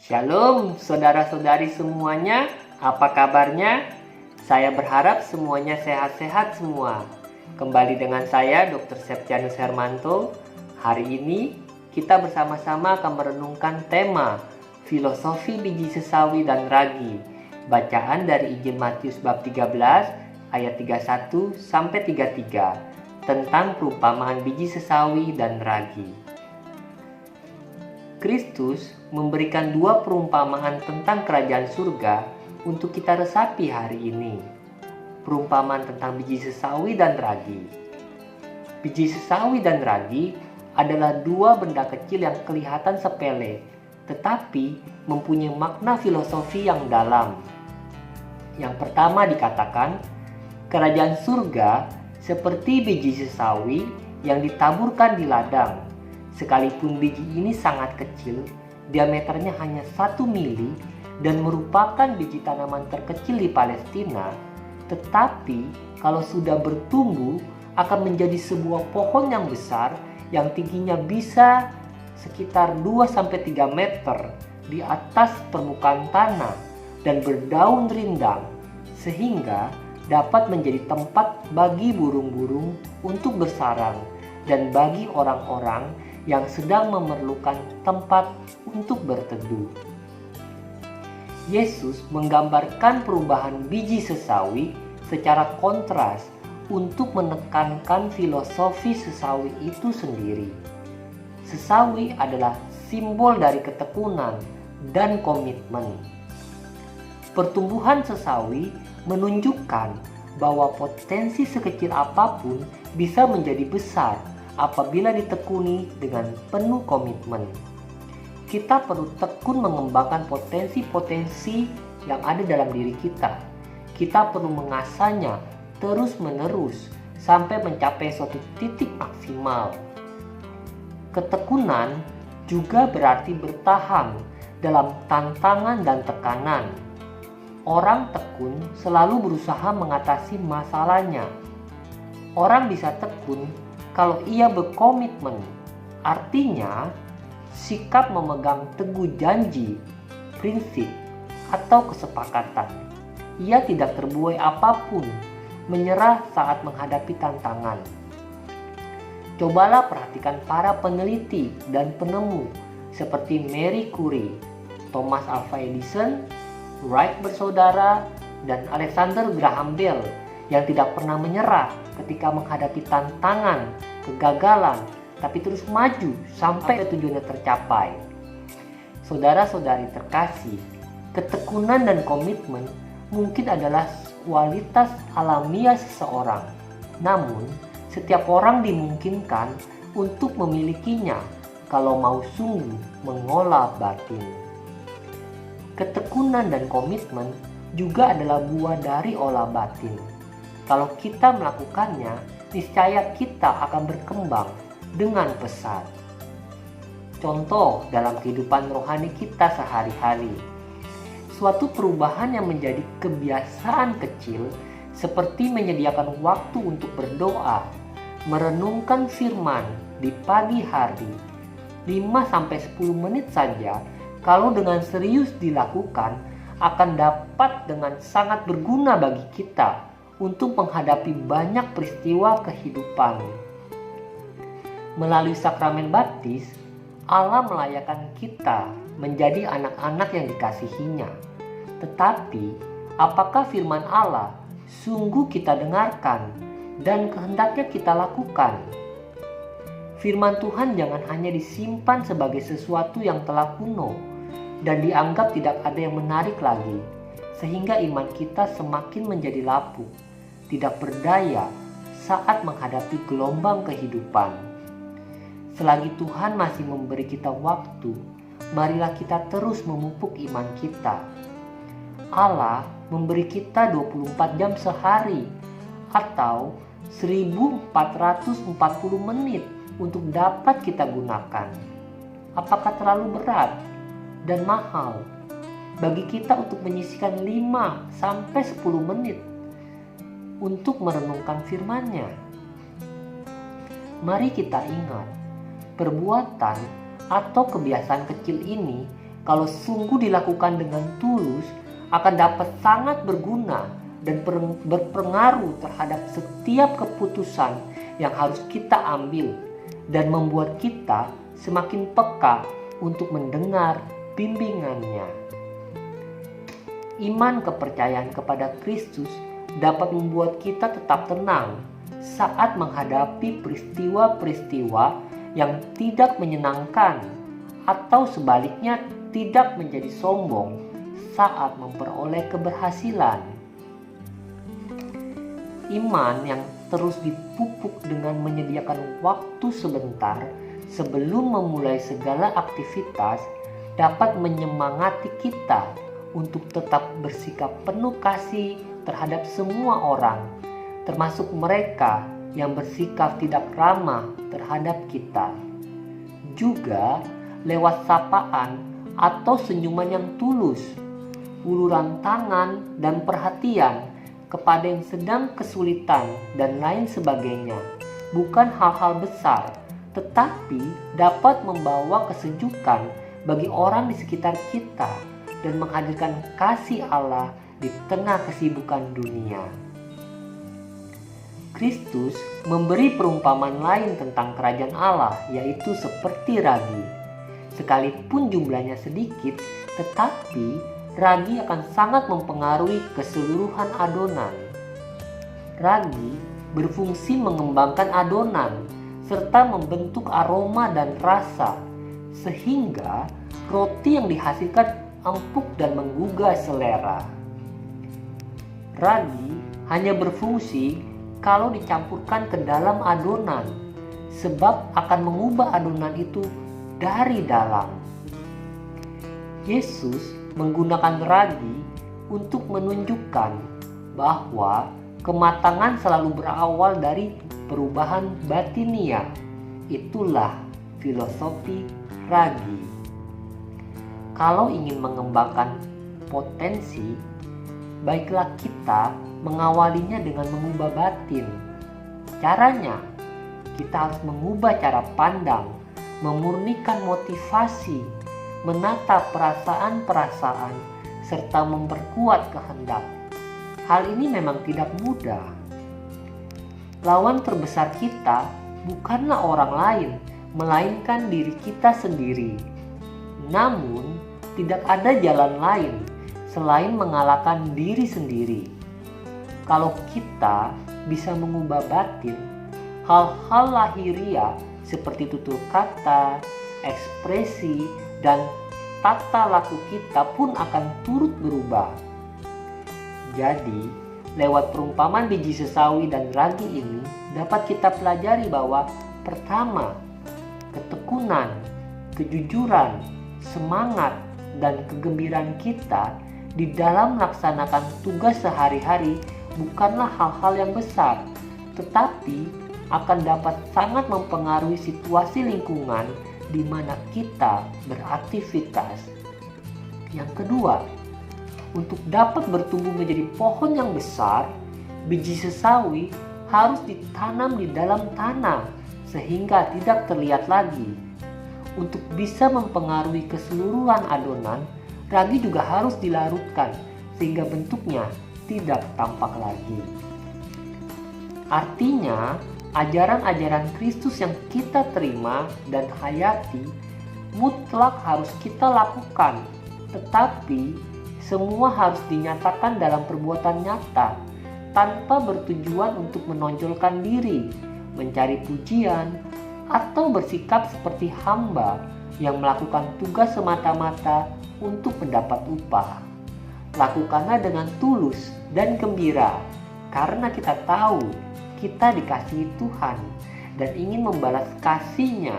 Shalom saudara-saudari semuanya, apa kabarnya? Saya berharap semuanya sehat-sehat semua. Kembali dengan saya Dr. Septianus Hermanto. Hari ini kita bersama-sama akan merenungkan tema Filosofi Biji Sesawi dan Ragi. Bacaan dari Injil Matius bab 13 ayat 31 sampai 33 tentang perumpamaan biji sesawi dan ragi. Kristus memberikan dua perumpamaan tentang kerajaan surga untuk kita resapi hari ini. Perumpamaan tentang biji sesawi dan ragi. Biji sesawi dan ragi adalah dua benda kecil yang kelihatan sepele, tetapi mempunyai makna filosofi yang dalam. Yang pertama dikatakan, kerajaan surga seperti biji sesawi yang ditaburkan di ladang. Sekalipun biji ini sangat kecil, diameternya hanya 1 mili dan merupakan biji tanaman terkecil di Palestina, tetapi kalau sudah bertumbuh akan menjadi sebuah pohon yang besar yang tingginya bisa sekitar 2-3 meter di atas permukaan tanah dan berdaun rindang, sehingga dapat menjadi tempat bagi burung-burung untuk bersarang dan bagi orang-orang yang sedang memerlukan tempat untuk berteduh. Yesus menggambarkan perubahan biji sesawi secara kontras untuk menekankan filosofi sesawi itu sendiri. Sesawi adalah simbol dari ketekunan dan komitmen. Pertumbuhan sesawi menunjukkan bahwa potensi sekecil apapun bisa menjadi besar apabila ditekuni dengan penuh komitmen. Kita perlu tekun mengembangkan potensi-potensi yang ada dalam diri kita. Kita perlu mengasahnya terus-menerus sampai mencapai suatu titik maksimal. Ketekunan juga berarti bertahan dalam tantangan dan tekanan. Orang tekun selalu berusaha mengatasi masalahnya. Orang bisa tekun kalau ia berkomitmen, artinya sikap memegang teguh janji, prinsip, atau kesepakatan. Ia tidak terbuai apapun, menyerah saat menghadapi tantangan. Cobalah perhatikan para peneliti dan penemu seperti Marie Curie, Thomas Alva Edison, Wright bersaudara, dan Alexander Graham Bell yang tidak pernah menyerah ketika menghadapi tantangan, kegagalan, tapi terus maju sampai tujuannya tercapai. Saudara-saudari terkasih, ketekunan dan komitmen mungkin adalah kualitas alamiah seseorang. Namun, setiap orang dimungkinkan untuk memilikinya kalau mau sungguh mengolah batin. Ketekunan dan komitmen juga adalah buah dari olah batin. Kalau kita melakukannya, niscaya kita akan berkembang dengan pesat. Contoh dalam kehidupan rohani kita sehari-hari. Suatu perubahan yang menjadi kebiasaan kecil seperti menyediakan waktu untuk berdoa, merenungkan firman di pagi hari, 5-10 menit saja kalau dengan serius dilakukan akan dapat dengan sangat berguna bagi kita untuk menghadapi banyak peristiwa kehidupan. Melalui sakramen baptis, Allah melayakkan kita menjadi anak-anak yang dikasihinya. Tetapi, apakah firman Allah sungguh kita dengarkan dan kehendaknya kita lakukan? Firman Tuhan jangan hanya disimpan sebagai sesuatu yang telah kuno dan dianggap tidak ada yang menarik lagi, sehingga iman kita semakin menjadi lapuk, tidak berdaya saat menghadapi gelombang kehidupan. Selagi Tuhan masih memberi kita waktu, marilah kita terus memupuk iman kita. Allah memberi kita 24 jam sehari atau 1440 menit untuk dapat kita gunakan. Apakah terlalu berat dan mahal bagi kita untuk menyisihkan 5-10 menit untuk merenungkan firman-Nya? Mari kita ingat, perbuatan atau kebiasaan kecil ini kalau sungguh dilakukan dengan tulus, akan dapat sangat berguna dan berpengaruh terhadap setiap keputusan yang harus kita ambil dan membuat kita semakin peka untuk mendengar bimbingannya. Iman kepercayaan kepada Kristus dapat membuat kita tetap tenang saat menghadapi peristiwa-peristiwa yang tidak menyenangkan, atau sebaliknya tidak menjadi sombong saat memperoleh keberhasilan. Iman yang terus dipupuk dengan menyediakan waktu sebentar sebelum memulai segala aktivitas dapat menyemangati kita untuk tetap bersikap penuh kasih terhadap semua orang, termasuk mereka yang bersikap tidak ramah terhadap kita. Juga lewat sapaan atau senyuman yang tulus, uluran tangan dan perhatian kepada yang sedang kesulitan dan lain sebagainya, bukan hal-hal besar, tetapi dapat membawa kesejukan bagi orang di sekitar kita dan menghadirkan kasih Allah di tengah kesibukan dunia. Kristus memberi perumpamaan lain tentang kerajaan Allah, yaitu seperti ragi. Sekalipun jumlahnya sedikit, tetapi ragi akan sangat mempengaruhi keseluruhan adonan. Ragi berfungsi mengembangkan adonan serta membentuk aroma dan rasa, sehingga roti yang dihasilkan empuk dan menggugah selera. Ragi hanya berfungsi kalau dicampurkan ke dalam adonan, sebab akan mengubah adonan itu dari dalam. Yesus menggunakan ragi untuk menunjukkan bahwa kematangan selalu berawal dari perubahan batinia. Itulah filosofi ragi. Kalau ingin mengembangkan potensi, baiklah kita mengawalinya dengan mengubah batin. Caranya, kita harus mengubah cara pandang, memurnikan motivasi, menata perasaan-perasaan, serta memperkuat kehendak. Hal ini memang tidak mudah. Lawan terbesar kita bukanlah orang lain, melainkan diri kita sendiri. Namun, tidak ada jalan lain selain mengalahkan diri sendiri. Kalau kita bisa mengubah batin, hal-hal lahiriah seperti tutur kata, ekspresi, dan tata laku kita pun akan turut berubah. Jadi, lewat perumpamaan biji sesawi dan ragi ini dapat kita pelajari bahwa pertama, ketekunan, kejujuran, semangat, dan kegembiraan kita di dalam melaksanakan tugas sehari-hari bukanlah hal-hal yang besar, tetapi akan dapat sangat mempengaruhi situasi lingkungan di mana kita beraktivitas. Yang kedua, untuk dapat bertumbuh menjadi pohon yang besar, biji sesawi harus ditanam di dalam tanah sehingga tidak terlihat lagi. Untuk bisa mempengaruhi keseluruhan adonan, ragi juga harus dilarutkan sehingga bentuknya tidak tampak lagi. Artinya, ajaran-ajaran Kristus yang kita terima dan hayati mutlak harus kita lakukan, tetapi semua harus dinyatakan dalam perbuatan nyata tanpa bertujuan untuk menonjolkan diri, mencari pujian, atau bersikap seperti hamba yang melakukan tugas semata-mata untuk mendapat upah. Lakukanlah dengan tulus dan gembira karena kita tahu kita dikasihi Tuhan dan ingin membalas kasih-Nya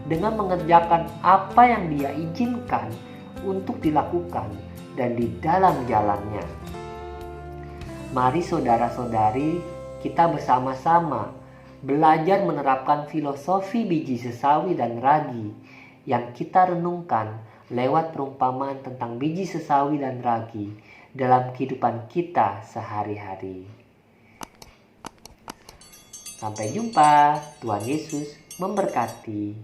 dengan mengerjakan apa yang Dia izinkan untuk dilakukan dan di dalam jalannya. Mari saudara-saudari, kita bersama-sama belajar menerapkan filosofi biji sesawi dan ragi yang kita renungkan lewat perumpamaan tentang biji sesawi dan ragi dalam kehidupan kita sehari-hari. Sampai jumpa, Tuhan Yesus memberkati.